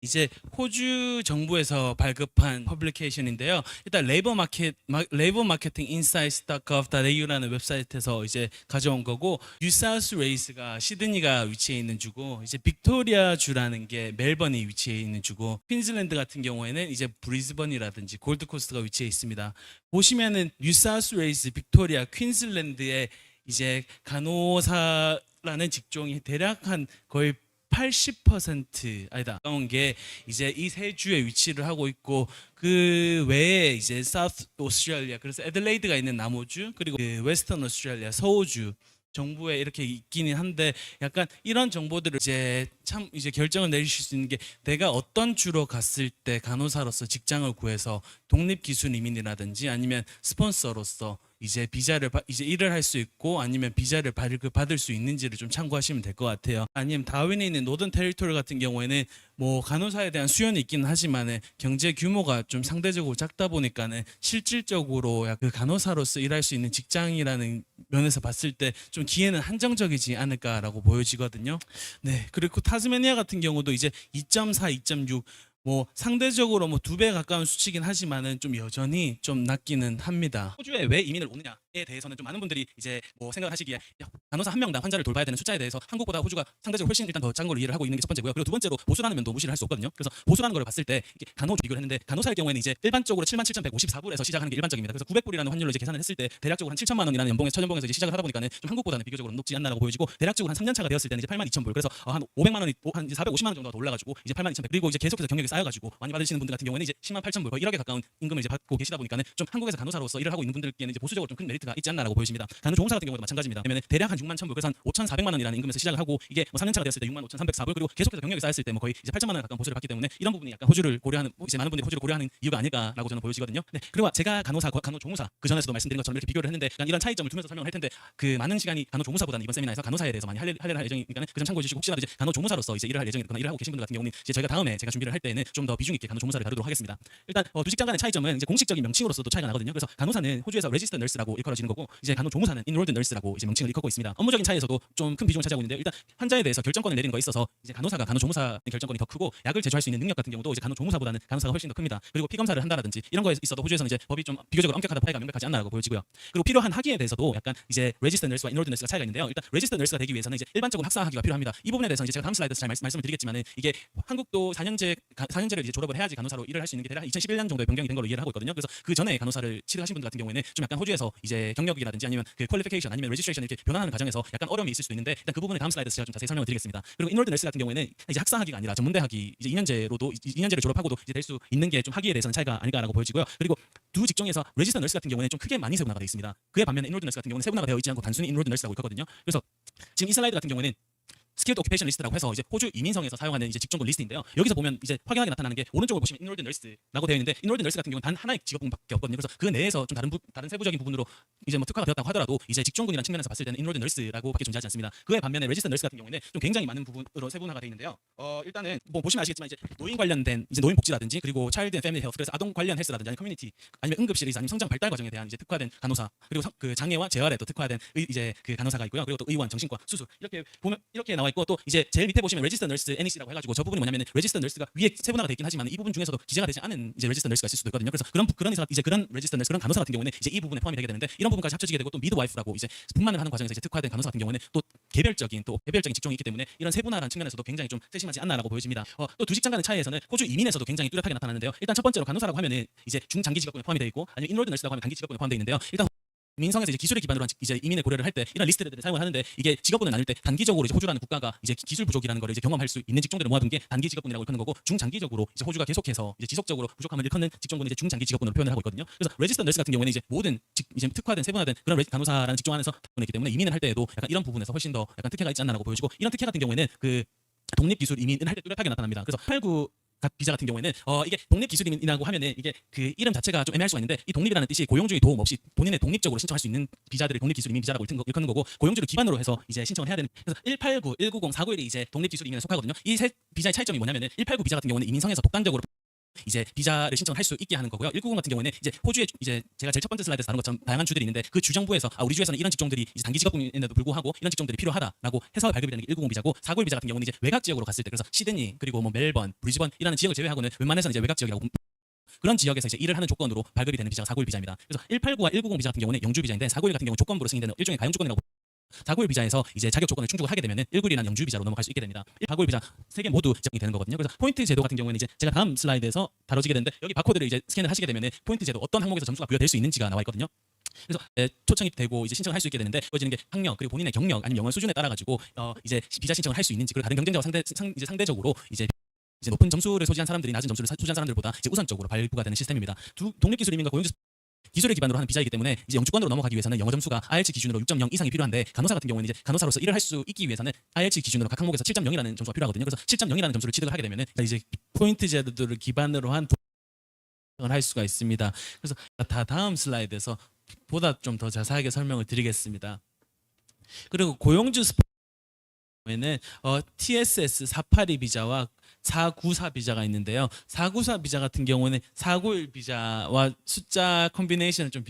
이제 호주 정부에서 발급한 퍼블리케이션인데요. 일단 레이버 마케팅 insights.gov.au라는 웹사이트에서 이제 가져온 거고, 뉴사우스 웨일스가 시드니가 위치해 있는 주고, 이제 빅토리아 주라는 게 멜번이 위치해 있는 주고, 퀸즐랜드 같은 경우에는 이제 브리즈번이라든지 골드코스트가 위치해 있습니다. 보시면은 뉴사우스 웨일스, 빅토리아, 퀸즐랜드에 이제 간호사라는 직종이 대략 한 거의 80% 아니다 가까운 게 이제 이 세 주에 위치를 하고 있고, 그 외에 이제 사우스 오스트레일리아, 그래서 애들레이드가 있는 남호주, 그리고 그 웨스턴 오스트레일리아 서호주 정부에 이렇게 있기는 한데, 약간 이런 정보들을 이제 참 이제 결정을 내리실 수 있는 게, 내가 어떤 주로 갔을 때 간호사로서 직장을 구해서 독립 기술 이민이라든지 아니면 스폰서로서 이제 이제 일을 할 수 있고, 아니면 비자를 받을 수 있는지를 좀 참고하시면 될 것 같아요. 아니면 다윈에 있는 노던 테리토리 같은 경우에는 뭐 간호사에 대한 수요는 있기는 하지만 경제 규모가 좀 상대적으로 작다 보니까는 실질적으로 그 간호사로서 일할 수 있는 직장이라는 면에서 봤을 때 좀 기회는 한정적이지 않을까라고 보여지거든요. 네, 그리고 타스메니아 같은 경우도 이제 2.4, 2.6 뭐 상대적으로 뭐 2배 가까운 수치긴 하지만은 좀 여전히 좀 낮기는 합니다. 호주에 왜 이민을 오느냐에 대해서는 좀 많은 분들이 이제 뭐 생각을 하시기에, 야, 간호사 한 명당 환자를 돌봐야 되는 숫자에 대해서 한국보다 호주가 상대적으로 훨씬 일단 더 작은 걸 이해를 하고 있는 게 첫 번째고요. 그리고 두 번째로 보수라는 면도 무시를 할 수 없거든요. 그래서 보수라는 걸 봤을 때 이게 간호 비교를 했는데, 간호사의 경우에는 이제 일반적으로 77,154불에서 시작하는 게 일반적입니다. 그래서 900불이라는 환율로 이제 계산을 했을 때 대략적으로 한 7천만 원이라는 연봉에서 첫 연봉에서 이제 시작을 하다 보니까는 좀 한국보다는 비교적으로 높지 않나라고 보여지고, 대략적으로 한 3년 차가 되었을 때는 이제 82,000불, 그래서 한 500만 원이 한 이제 450만 원 정도가 더 올라가지고 이제 82,100, 그리고 이제 계속해서 경력이 쌓여가지고 많이 받으시는 분들 같은 경우에는 이제 108,000불, 거의 1억에 가까운 임금을 이제 받고 계시다 보니까는 좀 한국에서 간호사로서 일을 하고 있는 분들께는 이제 보수적으로 좀 큰 메리트가 있지 않나라고 보여집니다. 간호조무사 같은 경우도 마찬가지입니다. 왜냐면 대략 한 6만 1,000불, 그래서 한 5,400만 원이라는 임금에서 시작을 하고, 이게 뭐 3년 차가 되었을 때 6만 5,304불, 그리고 계속해서 경력이 쌓였을 때 뭐 거의 이제 8천만 원 가까운 보수를 받기 때문에, 이런 부분이 약간 호주를 고려하는, 이제 많은 분들이 호주를 고려하는 이유가 아닐까라고 저는 보여지거든요. 네, 그리고 제가 간호조무사 그 전에서도 말씀드린 것처럼 이렇게 비교를 했는데, 이런 차이점을 두면서 설명을 할 텐데, 그 많은 시간이 간호조무사보다는 이번 세미나에서 간호사에 대해서 많이 할애를 할 예정이니까 그 점 참고해 주시고, 혹시라도 이제 간호조무사로서 이제 일을 할 예정이거나 일을 하고 계신 분들 같은 경우는 이제 저희가 다음에 제가 준비를 할 때는 좀 더 비중 있게 간호조무사를 다루도록 하겠습니다. 일단 두 직장 간의 차이점은 이제 공식적인 명칭으로서도 차이가 나거든요. 그래서 간호사는 호주에서 레지스턴 널스라고 일컬어지는 거고, 이제 간호조무사는 인롤드 널스라고 이제 명칭을 일컫고 있습니다. 업무적인 차이에서도 좀 큰 비중을 차지하고 있는데, 일단 환자에 대해서 결정권을 내리는 거에 있어서 이제 간호사가 간호조무사의 결정권이 더 크고, 약을 제조할 수 있는 능력 같은 경우도 이제 간호조무사보다는 간호사가 훨씬 더 큽니다. 그리고 피 검사를 한다라든지 이런 거에 있어도 호주에서는 이제 법이 좀 비교적으로 엄격하다, 파이가 명백하지 않나라고 보여지고요. 그리고 필요한 학위에 대해서도 약간 이제 레지스턴 널스와 인롤드 널스가 차이가 있는데요. 일단 레지스턴 널스가 되기 위해서는 이제 일반적으로 학사 학위가 필요합니다. 이 부분에 대해서 이제 제가 다음 슬라이드에서 잘 말씀을 드리겠지만은, 이게 한국도 4년제를 이제 졸업을 해야지 간호사로 일을 할 수 있는 게 대략 2011년 정도에 변경이 된 걸로 이해를 하고 있거든요. 그래서 그 전에 간호사를 치르하신 분들 같은 경우에는 좀 약간 호주에서 이제 경력이라든지 아니면 그 퀄리피케이션 아니면 레지스트레이션 이렇게 변환하는 과정에서 약간 어려움이 있을 수도 있는데, 일단 그 부분은 다음 슬라이드에서 제가 좀 자세히 설명을 드리겠습니다. 그리고 인롤드 널스 같은 경우에는 이제 학사 학위가 아니라 전문대 학위, 이제 2년제를 졸업하고도 이제 될 수 있는 게 좀 학위에 대해서는 차이가 아닐까라고 보여지고요. 그리고 두 직종에서 레지스턴 널스 같은 경우에는 좀 크게 많이 세분화가 되어 있습니다. 그에 반면에 인롤드 널스 같은 경우는 세분화가 되어 있지 않고 단순히 인롤드 널스라고 있거든요. 그래서 지금 이 슬라이드 같은 경우에는 스킬드 오큐페이션 리스트라고 해서 이제 호주 이민성에서 사용하는 이제 직종군 리스트인데요. 여기서 보면 이제 확연하게 나타나는 게, 오른쪽을 보시면 인롤드 널스라고 되어 있는데, 인롤드 널스 같은 경우는 단 하나의 직업군밖에 없거든요. 그래서 그 내에서 좀 다른 세부적인 부분으로 이제 뭐 특화가 되었다고 하더라도, 이제 직종군이라는 측면에서 봤을 때는 인롤드 널스라고밖에 존재하지 않습니다. 그에 반면에 레지스턴 널스 같은 경우에는 좀 굉장히 많은 부분으로 세분화가 되어 있는데요. 일단은 뭐 보시면 아시겠지만 이제 노인 관련된 이제 노인 복지라든지, 그리고 차일드 앤 패밀리 헬스, 그래서 아동 관련 헬스라든지 아니면 커뮤니티 아니면 응급실 의사 아니면 성장 발달 과정에 대한 이제 특화된 간호사, 그리고 그 장애와 재활에 또 특화된 이제 그 간호사가 있고요. 그리고 또 의원, 정신과, 수술, 이렇게 보면 이렇게 나와 있고, 또 이제 제일 밑에 보시면 레지스턴 널스 NEC라고 해가지고, 저 부분이 뭐냐면 레지스턴 널스가 위에 세분화가 되어 있긴 하지만 이 부분 중에서도 기재가 되지 않은 이제 레지스턴 널스가 있을 수도 있거든요. 그래서 그런 레지스턴 널스, 그런 간호사 같은 경우는 이제 이 부분에 포함이 되게 되는데, 이런 부분까지 합쳐지게 되고, 또 미드와이프라고 이제 분만을 하는 과정에서 이제 특화된 간호사 같은 경우는 또 개별적인 직종이 있기 때문에 이런 세분화라는 측면에서도 굉장히 좀 세심하지 않나라고 보여집니다. 또 두 직장 간의 차이에서는 호주 이민에서도 굉장히 뚜렷하게 나타나는데요. 일단 첫 번째로 간호사라고 하면은 이제 중장기 직업군에 포함이 되어 있고, 아니면 인롤드 널스라고 하면 단기 직업군에 포함되어 있는데요. 일단 민성에서 이제 기술을 기반으로 한 이제 이민을 고려를 할 때 이런 리스트들을 사용을 하는데, 이게 직업군을 나눌 때 단기적으로 이제 호주라는 국가가 이제 기술 부족이라는 걸 이제 경험할 수 있는 직종들을 모아둔 게 단기 직업군이라고 일컫는 거고, 중장기적으로 이제 호주가 계속해서 이제 지속적으로 부족함을 일컫는 직종군은 이제 중장기 직업군으로 표현을 하고 있거든요. 그래서 레지스턴 널스 같은 경우에는 이제 모든 이제 특화된 세분화된 그런 간호사라는 직종 안에서 있기 때문에 이민을 할 때에도 약간 이런 부분에서 훨씬 더 약간 특혜가 있지 않나라고 보여지고, 이런 특혜 같은 경우에는 그 독립 기술 이민을 할 때 뚜렷하게 나타납니다. 그래서 89 비자 같은 경우에는 이게 독립기술인이라고 하면은 이게 그 이름 자체가 좀 애매할 수가 있는데, 이 독립이라는 뜻이 고용주의 도움 없이 본인의 독립적으로 신청할 수 있는 비자들을 독립기술이민 비자라고 일컫는 거고, 고용주를 기반으로 해서 이제 신청을 해야 되는, 그래서 189, 190, 491이 이제 독립기술이민에 속하거든요. 이 세 비자의 차이점이 뭐냐면은 189 비자 같은 경우는 이민성에서 독단적으로 이제 비자를 신청을 할 수 있게 하는 거고요. 190 같은 경우에는 이제 호주에 이제 제가 제일 첫 번째 슬라이드에서 다룬 것처럼 다양한 주들이 있는데 그 주 정부에서 우리 주에서는 이런 직종들이 이제 단기 직업군인데도 불구하고 이런 직종들이 필요하다라고 해서 발급이 되는 게 190 비자고 491 비자 같은 경우는 이제 외곽 지역으로 갔을 때 그래서 시드니 그리고 뭐 멜번, 브리즈번이라는 지역을 제외하고는 웬만해서는 이제 외곽 지역이라고 그런 지역에서 이제 일을 하는 조건으로 발급이 되는 비자가 491 비자입니다. 그래서 189와 190 비자 같은 경우는 영주 비자인데 491 같은 경우 조건부로 승인되는 일종의 가용 조건이라고 491 비자에서 이제 자격 조건을 충족을 하게 되면은 191이라는 영주 비자로 넘어갈 수 있게 됩니다. 491 비자 세 개 모두 지정이 되는 거거든요. 그래서 포인트 제도 같은 경우에는 이제 제가 다음 슬라이드에서 다뤄지게 되는데 여기 바코드를 이제 스캔을 하시게 되면은 포인트 제도 어떤 항목에서 점수가 부여될 수 있는지가 나와 있거든요. 그래서 초청이 되고 이제 신청을 할 수 있게 되는데 주어지는 게 학력 그리고 본인의 경력 아니면 영어 수준에 따라 가지고 이제 비자 신청을 할 수 있는지 그리고 다른 경쟁자와 상대적으로 이제 높은 점수를 소지한 사람들이 낮은 점수를 소지한 사람들보다 이제 우선적으로 발부가 되는 시스템입니다. 독립기술인민과 고용주 기술을 기반으로 하는 비자이기 때문에 이제 영주권으로 넘어가기 위해서는 영어 점수가 IELTS 기준으로 6.0 이상이 필요한데 간호사 같은 경우는 이제 간호사로서 일을 할 수 있기 위해서는 IELTS 기준으로 각 항목에서 7.0이라는 점수가 필요하거든요. 그래서 7.0이라는 점수를 취득을 하게 되면은 이제 포인트 제도를 기반으로 한 도전을 할 수가 있습니다. 그래서 다음 슬라이드에서 보다 좀 더 자세하게 설명을 드리겠습니다. 그리고 고용주 스포에는 TSS 482 비자와 494 비자가 있는데요. 494 비자 같은 경우는 491 비자와 숫자 콤비네이션은 좀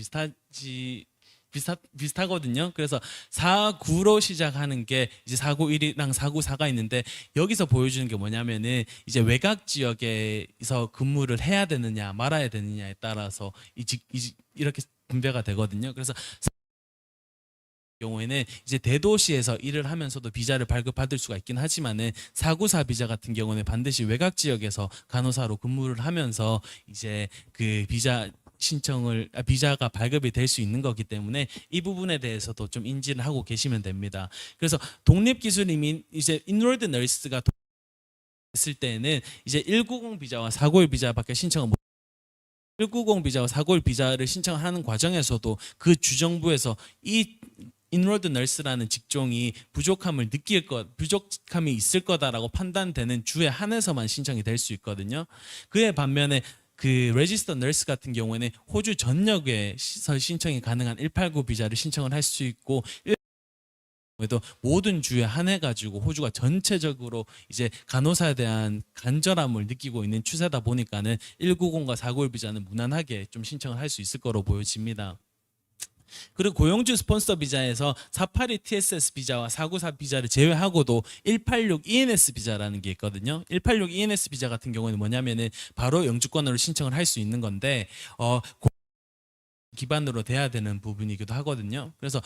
비슷하거든요. 그래서 49로 시작하는 게 이제 491이랑 494가 있는데 여기서 보여주는 게 뭐냐면은 이제 외곽 지역에서 근무를 해야 되느냐 말아야 되느냐에 따라서 이렇게 분배가 되거든요. 그래서 경우에는 이제 대도시에서 일을 하면서도 비자를 발급받을 수가 있긴 하지만은 494 비자 같은 경우는 반드시 외곽 지역에서 간호사로 근무를 하면서 이제 그 비자가 발급이 될 수 있는 거기 때문에 이 부분에 대해서도 좀 인지를 하고 계시면 됩니다. 그래서 독립기술이민 이제 인롤드 널스가 했을 때는 이제 190 비자와 491 비자밖에 신청을 못 190 비자와 491 비자를 신청하는 과정에서도 그 주정부에서 이 인로드 널스라는 직종이 부족함이 있을 거다라고 판단되는 주에 한해서만 신청이 될 수 있거든요. 그에 반면에 그 레지스터 널스 같은 경우에는 호주 전역에서 신청이 가능한 189 비자를 신청을 할 수 있고 그래도 모든 주에 한해 가지고 호주가 전체적으로 이제 간호사에 대한 간절함을 느끼고 있는 추세다 보니까는 190과 491 비자는 무난하게 좀 신청을 할 수 있을 거로 보여집니다. 그리고 고용주 스폰서 비자에서 482 TSS 비자와 494 비자를 제외하고도 186 ENS 비자라는 게 있거든요. 186 ENS 비자 같은 경우는 뭐냐면은 바로 영주권으로 신청을 할 수 있는 건데 기반으로 돼야 되는 부분이기도 하거든요. 그래서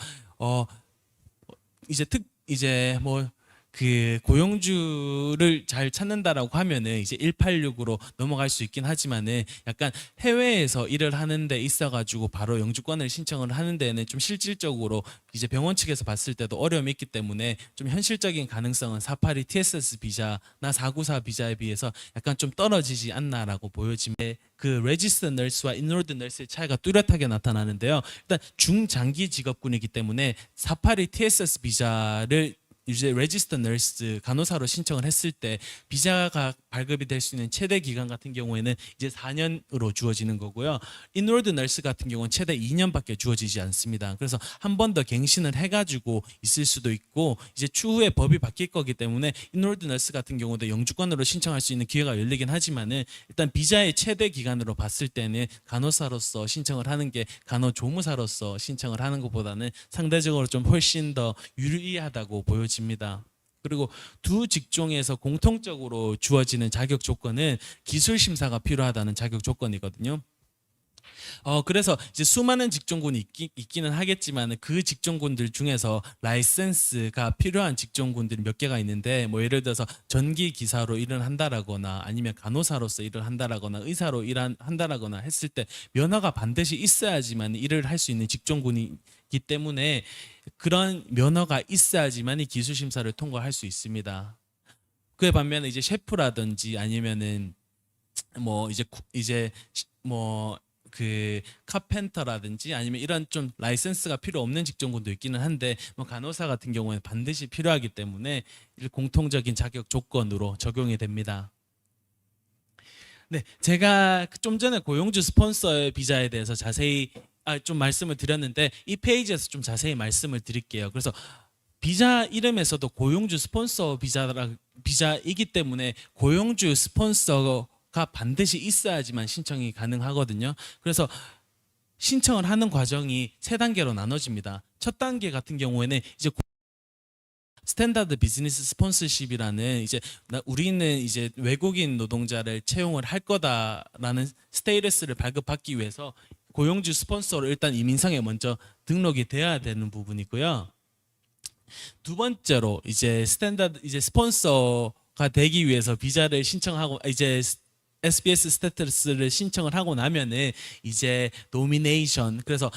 이제 뭐 그 고용주를 잘 찾는다라고 하면은 이제 186으로 넘어갈 수 있긴 하지만은 약간 해외에서 일을 하는 데 있어 가지고 바로 영주권을 신청을 하는 데는 좀 실질적으로 이제 병원 측에서 봤을 때도 어려움이 있기 때문에 좀 현실적인 가능성은 482 TSS 비자나 494 비자에 비해서 약간 좀 떨어지지 않나라고 보여지는데 그 레지스터 널스와 인롤드 널스의 차이가 뚜렷하게 나타나는데요. 일단 중장기 직업군이기 때문에 482 TSS 비자를 이제 레지스터 널스 간호사로 신청을 했을 때 비자가 발급이 될 수 있는 최대 기간 같은 경우에는 이제 4년으로 주어지는 거고요. 인롤드 널스 같은 경우는 최대 2년밖에 주어지지 않습니다. 그래서 한 번 더 갱신을 해가지고 있을 수도 있고 이제 추후에 법이 바뀔 거기 때문에 인롤드 널스 같은 경우도 영주권으로 신청할 수 있는 기회가 열리긴 하지만은 일단 비자의 최대 기간으로 봤을 때는 간호사로서 신청을 하는 게 간호조무사로서 신청을 하는 것보다는 상대적으로 좀 훨씬 더 유리하다고 보여집니다. 그리고 두 직종에서 공통적으로 주어지는 자격 조건은 기술 심사가 필요하다는 자격 조건이거든요. 그래서 이제 수많은 직종군이 있기는 하겠지만 그 직종군들 중에서 라이센스가 필요한 직종군들이 몇 개가 있는데 뭐 예를 들어서 전기 기사로 일을 한다라거나 아니면 간호사로서 일을 한다라거나 의사로 한다라거나 했을 때 면허가 반드시 있어야지만 일을 할 수 있는 직종군이기 때문에 그런 면허가 있어야지만 이 기술 심사를 통과할 수 있습니다. 그에 반면에 이제 셰프라든지 아니면은 뭐 뭐 그 카펜터라든지 아니면 이런 좀 라이센스가 필요 없는 직종군도 있기는 한데 뭐 간호사 같은 경우에는 반드시 필요하기 때문에 공통적인 자격 조건으로 적용이 됩니다. 네, 제가 좀 전에 고용주 스폰서의 비자에 대해서 자세히 좀 말씀을 드렸는데 이 페이지에서 좀 자세히 말씀을 드릴게요. 그래서 비자 이름에서도 고용주 스폰서 비자이기 때문에 고용주 스폰서 점수가 반드시 있어야지만 신청이 가능하거든요. 그래서 신청을 하는 과정이 세 단계로 나눠집니다. 첫 단계 같은 경우에는 이제 스탠다드 비즈니스 스폰서십이라는 이제 우리는 이제 외국인 노동자를 채용을 할 거다라는 스테이터스를 발급받기 위해서 고용주 스폰서로 일단 이민성에 먼저 등록이 돼야 되는 부분이고요. 두 번째로 이제 스폰서가 되기 위해서 비자를 신청하고 이제 SBS 스테이터스를 신청을 하고 나면은 이제 노미네이션, 그래서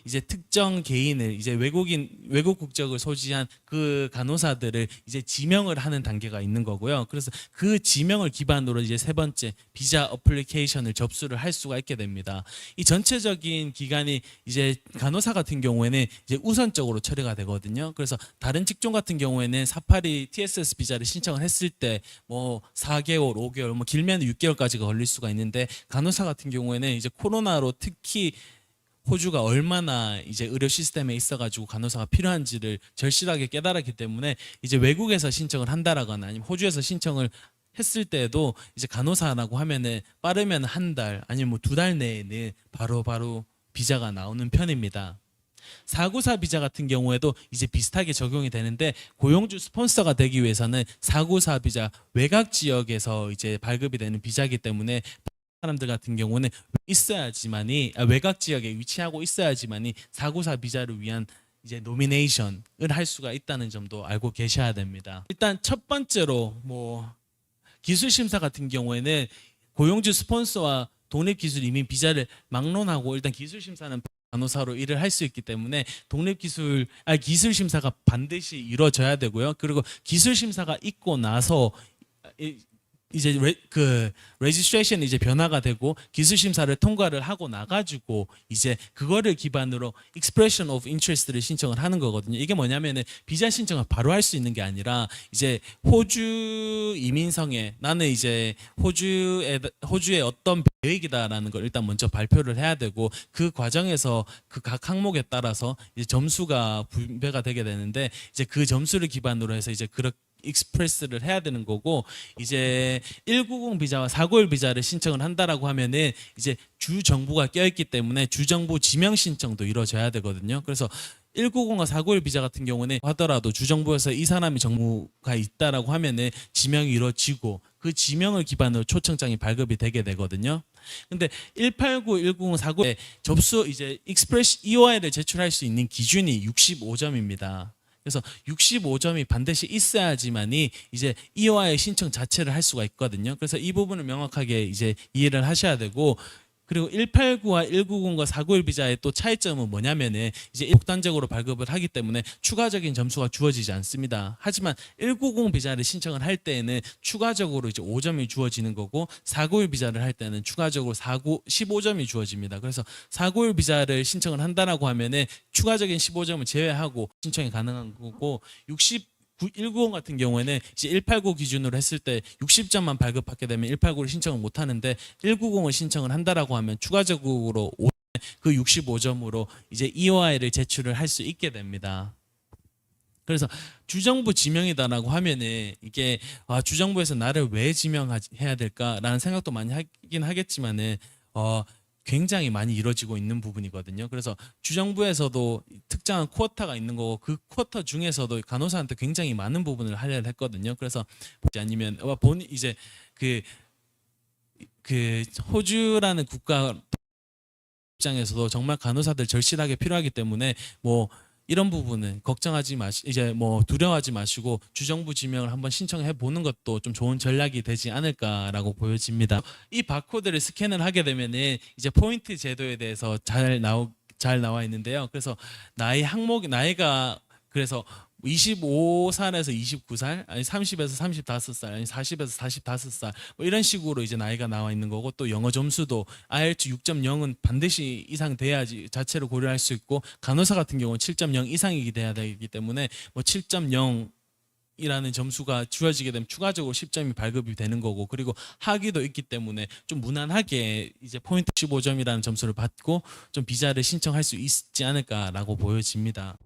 이제 특정 개인을 이제 외국 국적을 소지한 그 간호사들을 이제 지명을 하는 단계가 있는 거고요. 그래서 그 지명을 기반으로 이제 세 번째 비자 어플리케이션을 접수를 할 수가 있게 됩니다. 이 전체적인 기간이 이제 간호사 같은 경우에는 이제 우선적으로 처리가 되거든요. 그래서 다른 직종 같은 경우에는 사파리 TSS 비자를 신청을 했을 때 뭐 4개월, 5개월, 뭐 길면 6개월까지가 걸릴 수가 있는데 간호사 같은 경우에는 이제 코로나로 특히 호주가 얼마나 이제 의료 시스템에 있어가지고 간호사가 필요한지를 절실하게 깨달았기 때문에 이제 외국에서 신청을 한다라거나 아니면 호주에서 신청을 했을 때에도 이제 간호사라고 하면은 빠르면 한 달 아니면 뭐 2달 내에는 바로 비자가 나오는 편입니다. 494 비자 같은 경우에도 이제 비슷하게 적용이 되는데 고용주 스폰서가 되기 위해서는 494 비자 외곽 지역에서 이제 발급이 되는 비자이기 때문에 사람들 같은 경우는 외곽 지역에 위치하고 있어야지만이 494 비자를 위한 이제 노미네이션을 할 수가 있다는 점도 알고 계셔야 됩니다. 일단 첫 번째로 뭐 기술 심사 같은 경우에는 고용주 스폰서와 독립기술 이민 비자를 막론하고 일단 기술 심사는 간호사로 일을 할 수 있기 때문에 기술 심사가 반드시 이루어져야 되고요. 그리고 기술 심사가 있고 나서 이제 레지스트레이션 이제 변화가 되고 기술 심사를 통과를 하고 나가지고 이제 그거를 기반으로 expression of interest를 신청을 하는 거거든요. 이게 뭐냐면은 비자 신청을 바로 할 수 있는 게 아니라 이제 호주 이민성에 나는 이제 호주의 어떤 계획이다라는 걸 일단 먼저 발표를 해야 되고 그 과정에서 그 각 항목에 따라서 이제 점수가 분배가 되게 되는데 이제 그 점수를 기반으로 해서 이제 그렇게 익스프레스를 해야 되는 거고 이제 190 비자와 491 비자를 신청을 한다라고 하면은 이제 주 정부가 껴있기 때문에 주 정부 지명 신청도 이루어져야 되거든요. 그래서 190과 491 비자 같은 경우는 하더라도 주 정부에서 이 사람이 정부가 있다라고 하면은 지명이 이루어지고 그 지명을 기반으로 초청장이 발급이 되게 되거든요. 근데 189, 190, 491 접수 이제 익스프레스 EOI를 제출할 수 있는 기준이 65점입니다. 그래서 65점이 반드시 있어야지만이 이제 EOI 신청 자체를 할 수가 있거든요. 그래서 이 부분을 명확하게 이제 이해를 하셔야 되고 그리고 189와 190과 491 비자의 또 차이점은 뭐냐면은 이제 독단적으로 발급을 하기 때문에 추가적인 점수가 주어지지 않습니다. 하지만 190 비자를 신청을 할 때에는 추가적으로 이제 5점이 주어지는 거고 491 비자를 할 때는 추가적으로 15점이 주어집니다. 그래서 491 비자를 신청을 한다라고 하면은 추가적인 15점을 제외하고 신청이 가능한 거고 190 같은 경우에는 이제 189 기준으로 했을 때 60점만 발급받게 되면 189를 신청을 못 하는데 190을 신청을 한다라고 하면 추가적으로 그 65점으로 이제 EOI를 제출을 할 수 있게 됩니다. 그래서 주정부 지명이다라고 하면은 이게 주정부에서 나를 왜 지명해야 될까라는 생각도 많이 하긴 하겠지만은 굉장히 많이 이루어지고 있는 부분이거든요. 그래서 주정부에서도 특정한 쿼터가 있는 거고 그 쿼터 중에서도 간호사한테 굉장히 많은 부분을 하려고 했거든요. 그래서 아니면 이제 그 호주라는 국가 입장에서도 정말 간호사들 절실하게 필요하기 때문에 뭐 이런 부분은 두려워하지 마시고 주정부 지명을 한번 신청해 보는 것도 좀 좋은 전략이 되지 않을까라고 보여집니다. 이 바코드를 스캔을 하게 되면은 이제 포인트 제도에 대해서 잘 나와 있는데요. 그래서 나이가 그래서 25살에서 29살, 아니 30에서 35살, 아니 40에서 45살 뭐 이런 식으로 이제 나이가 나와 있는 거고 또 영어 점수도 IELTS 6.0은 반드시 이상 돼야지 자체로 고려할 수 있고 간호사 같은 경우는 7.0 이상이 돼야 되기 때문에 뭐 7.0 이라는 점수가 주어지게 되면 추가적으로 10점이 발급이 되는 거고 그리고 학위도 있기 때문에 좀 무난하게 이제 포인트 15점이라는 점수를 받고 좀 비자를 신청할 수 있지 않을까라고 보여집니다.